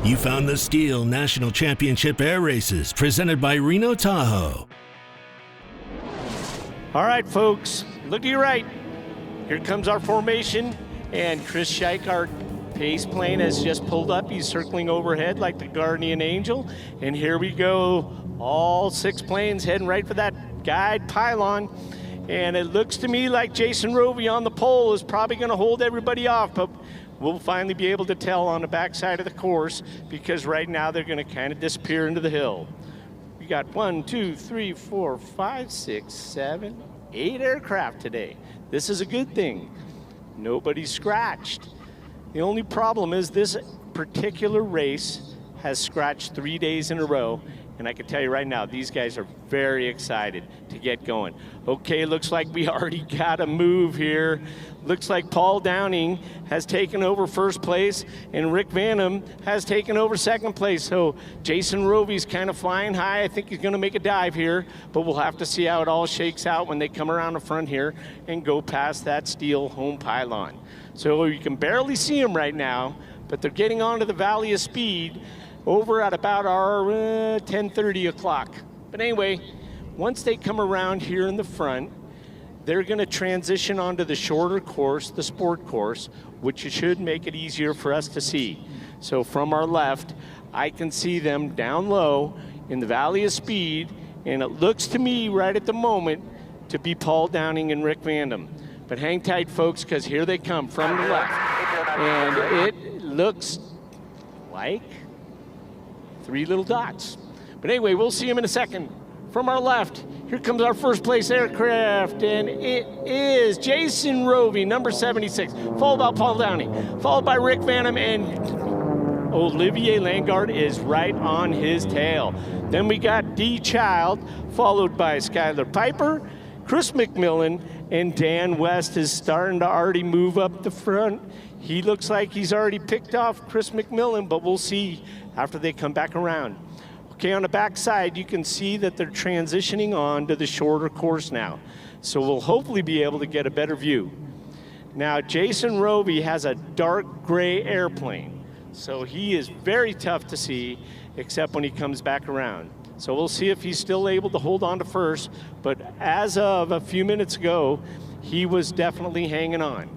You found the STIHL National Championship Air Races presented by Reno-Tahoe. All right, folks, look to your right. Here comes our formation, and Chris Scheich, our pace plane, has just pulled up. He's circling overhead like the guardian angel. And here we go, all 6 planes heading right for that guide pylon. And it looks to me like Jason Rovey on the pole is probably going to hold everybody off, but we'll finally be able to tell on the backside of the course, because right now they're going to kind of disappear into the hill. We got 1, 2, 3, 4, 5, 6, 7, 8 aircraft today. This is a good thing. Nobody's scratched. The only problem is this particular race has scratched 3 days in a row, and I can tell you right now, these guys are very excited to get going. Okay, looks like we already got a move here. Looks like Paul Downing has taken over first place, and Rick Vanham has taken over second place. So Jason Rovey's kind of flying high. I think he's gonna make a dive here, but we'll have to see how it all shakes out when they come around the front here and go past that STIHL home pylon. So you can barely see them right now, but they're getting onto the Valley of Speed over at about our 10:30 o'clock. But anyway, once they come around here in the front, they're going to transition onto the shorter course, the sport course, which should make it easier for us to see. So from our left, I can see them down low in the Valley of Speed, and it looks to me right at the moment to be Paul Downing and Rick Vanham. But hang tight, folks, because here they come from the left. And it looks like 3 little dots. But anyway, we'll see them in a second. From our left, here comes our first place aircraft, and it is Jason Rovey, number 76, followed by Paul Downing, followed by Rick Vanham, and Olivier Langard is right on his tail. Then we got D. Child, followed by Skylar Piper, Chris McMillan, and Dan West is starting to already move up the front. He looks like he's already picked off Chris McMillan, but we'll see after they come back around. Okay, on the back side, you can see that they're transitioning on to the shorter course now. So we'll hopefully be able to get a better view. Now, Jason Rovey has a dark gray airplane, so he is very tough to see, except when he comes back around. So we'll see if he's still able to hold on to first, but as of a few minutes ago, he was definitely hanging on.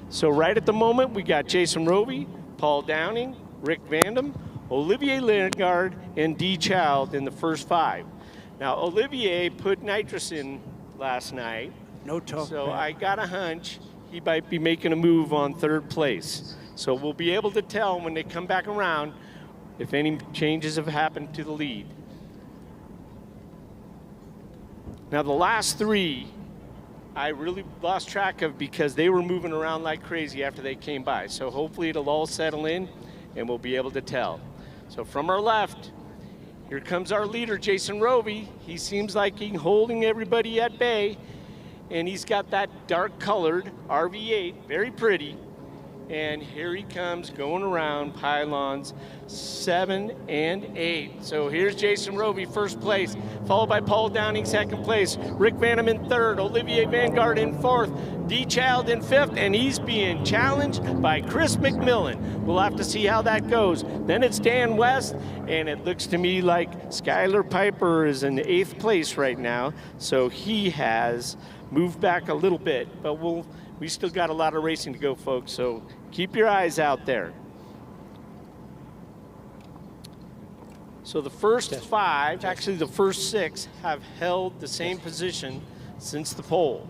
So right at the moment, we got Jason Rovey, Paul Downing, Rick Vanham, Olivier Langard, and D. Child in the first 5. Now, Olivier put nitrous in last night. No talk. So I got a hunch he might be making a move on 3rd place. So we'll be able to tell when they come back around if any changes have happened to the lead. Now, the last 3, I really lost track of because they were moving around like crazy after they came by. So hopefully it'll all settle in and we'll be able to tell. So from our left, here comes our leader, Jason Rovey. He seems like he's holding everybody at bay, and he's got that dark colored RV8, very pretty. And here he comes going around pylons 7 and 8. So here's Jason Rovey, first place, followed by Paul Downing, second place, Rick Vanham in third, Olivier Langard in fourth, D. Child in fifth, and he's being challenged by Chris McMillan. We'll have to see how that goes. Then it's Dan West, and it looks to me like Skylar Piper is in 8th place right now, so he has moved back a little bit, but we still got a lot of racing to go, folks, so keep your eyes out there. So the first 5, actually the first 6, have held the same position since the pole.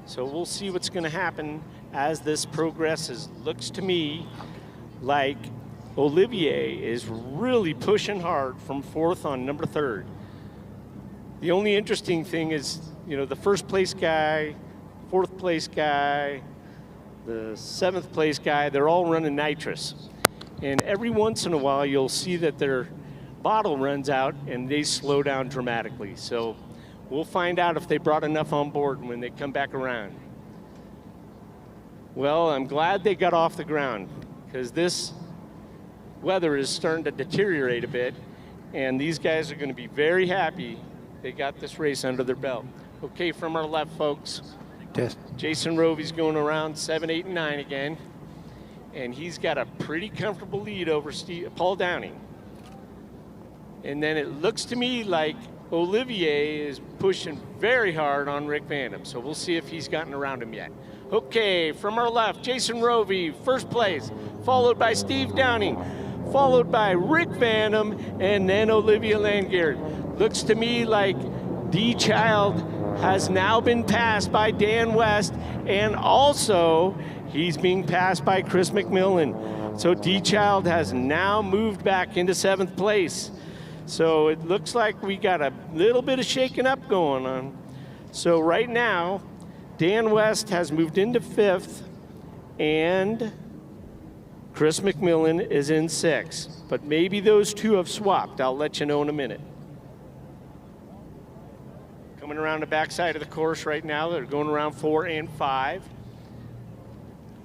So we'll see what's going to happen as this progresses. Looks to me like Olivier is really pushing hard from 4th on number 3rd. The only interesting thing is, you know, the first place guy, 4th place guy, the 7th place guy, they're all running nitrous. And every once in a while, you'll see that their bottle runs out and they slow down dramatically. So we'll find out if they brought enough on board when they come back around. Well, I'm glad they got off the ground, because this weather is starting to deteriorate a bit, and these guys are going to be very happy they got this race under their belt. Okay, from our left, folks, Jason Rovey's going around 7, 8, and 9 again. and he's got a pretty comfortable lead over Paul Downing. And then it looks to me like Olivier is pushing very hard on Rick Vanham, so we'll see if he's gotten around him yet. Okay, from our left, Jason Rovey, first place, followed by Steve Downing, followed by Rick Vanham, and then Olivier Landgaard. Looks to me like D. Child has now been passed by Dan West, and also he's being passed by Chris McMillan. So D. Child has now moved back into 7th place. So it looks like we got a little bit of shaking up going on. So right now, Dan West has moved into 5th, and Chris McMillan is in 6th. But maybe those two have swapped. I'll let you know in a minute. Coming around the backside of the course right now, they're going around 4 and 5.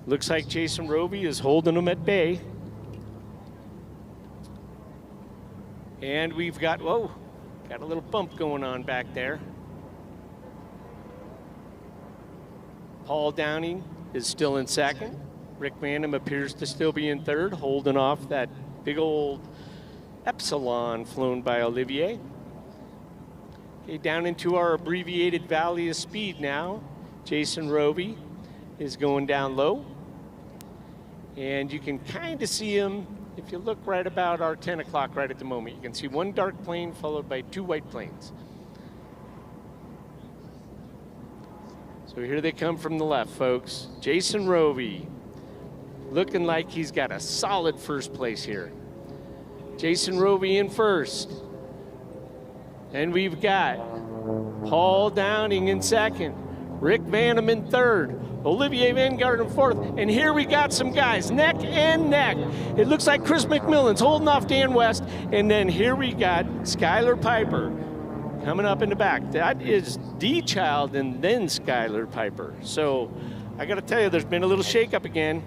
Looks like Jason Rovey is holding them at bay. And we've got, whoa, got a little bump going on back there. Paul Downing is still in 2nd. Rick Vanham appears to still be in 3rd, holding off that big old Epsilon flown by Olivier. Okay, down into our abbreviated valley of speed now. Jason Rovey is going down low. And you can kind of see him if you look right about our 10 o'clock right at the moment. You can see one dark plane followed by 2 white planes. So here they come from the left, folks. Jason Rovey, looking like he's got a solid first place here. Jason Rovey in 1st. And we've got Paul Downing in 2nd. Rick Vanham in 3rd. Olivier Vanguard in 4th. And here we got some guys neck and neck. It looks like Chris McMillan's holding off Dan West. And then here we got Skylar Piper coming up in the back. That is D. Child and then Skylar Piper. So I got to tell you, there's been a little shakeup again.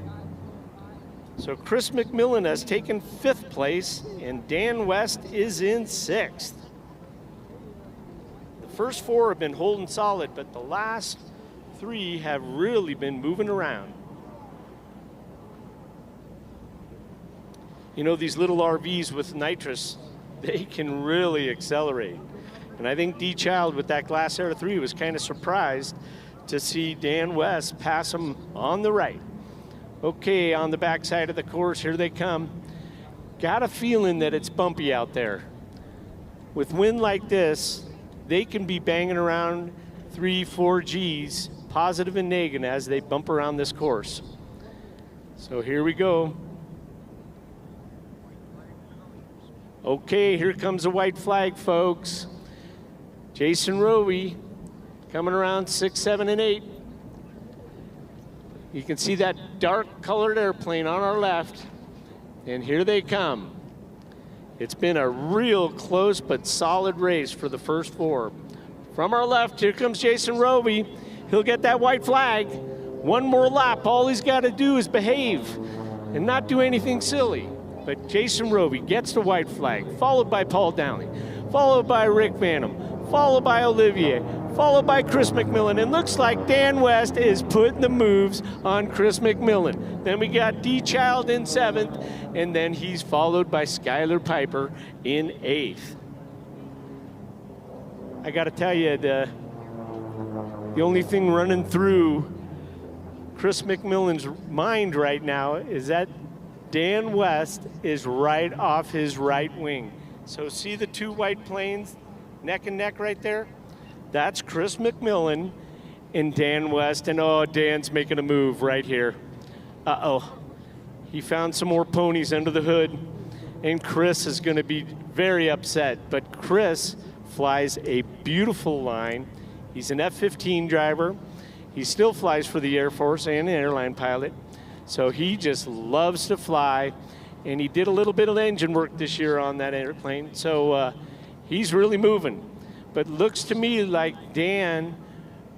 So Chris McMillan has taken 5th place, and Dan West is in 6th. The first 4 have been holding solid, but the last 3 have really been moving around. You know, these little RVs with nitrous, they can really accelerate. And I think D. Child with that Glass Air 3 was kind of surprised to see Dan West pass him on the right. Okay, on the backside of the course, here they come. Got a feeling that it's bumpy out there. With wind like this, they can be banging around 3-4 Gs, positive and negative, as they bump around this course. So here we go. Okay, here comes a white flag, folks. Jason Rovey coming around 6, 7, and 8. You can see that dark colored airplane on our left, and here they come. It's been a real close but solid race for the first 4. From our left, here comes Jason Rovey. He'll get that white flag. One more lap. All he's got to do is behave and not do anything silly. But Jason Rovey gets the white flag, followed by Paul Downing, followed by Rick Vanham, followed by Olivier, followed by Chris McMillan. And looks like Dan West is putting the moves on Chris McMillan. Then we got D. Child in 7th, and then he's followed by Skylar Piper in 8th. I got to tell you, the only thing running through Chris McMillan's mind right now is that Dan West is right off his right wing. So see the 2 white planes neck and neck right there? That's Chris McMillan and Dan West. And oh, Dan's making a move right here. Uh-oh. He found some more ponies under the hood, and Chris is going to be very upset. But Chris flies a beautiful line. He's an F-15 driver. He still flies for the Air Force and an airline pilot. So he just loves to fly, and he did a little bit of engine work this year on that airplane. So he's really moving. But looks to me like Dan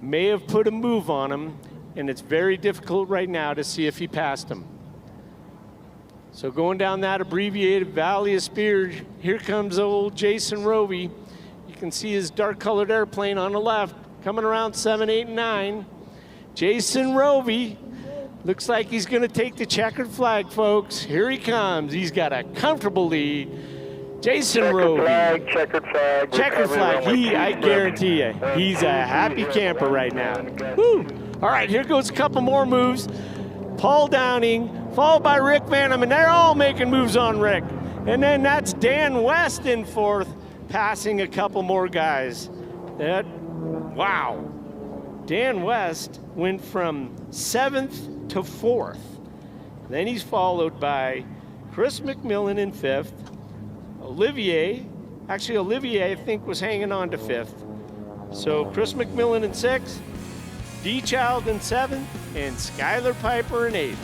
may have put a move on him, and it's very difficult right now to see if he passed him. So going down that abbreviated Valley of Spears, here comes old Jason Rovey. You can see his dark-colored airplane on the left, coming around 7, 8, and 9. Jason Rovey Looks like he's going to take the checkered flag, folks. Here he comes. He's got a comfortable lead. Jason Roby. Checkered flag. Checkered flag. I guarantee you, he's a happy camper right now. Woo! All right, here goes a couple more moves. Paul Downing, followed by Rick Vanham, and they're all making moves on Rick. And then that's Dan West in fourth, passing a couple more guys. Wow. Dan West went from 7th to 4th. Then he's followed by Chris McMillan in 5th. Olivier, I think was hanging on to 5th. So Chris McMillan in 6th, D. Child in 7th, and Skylar Piper in 8th.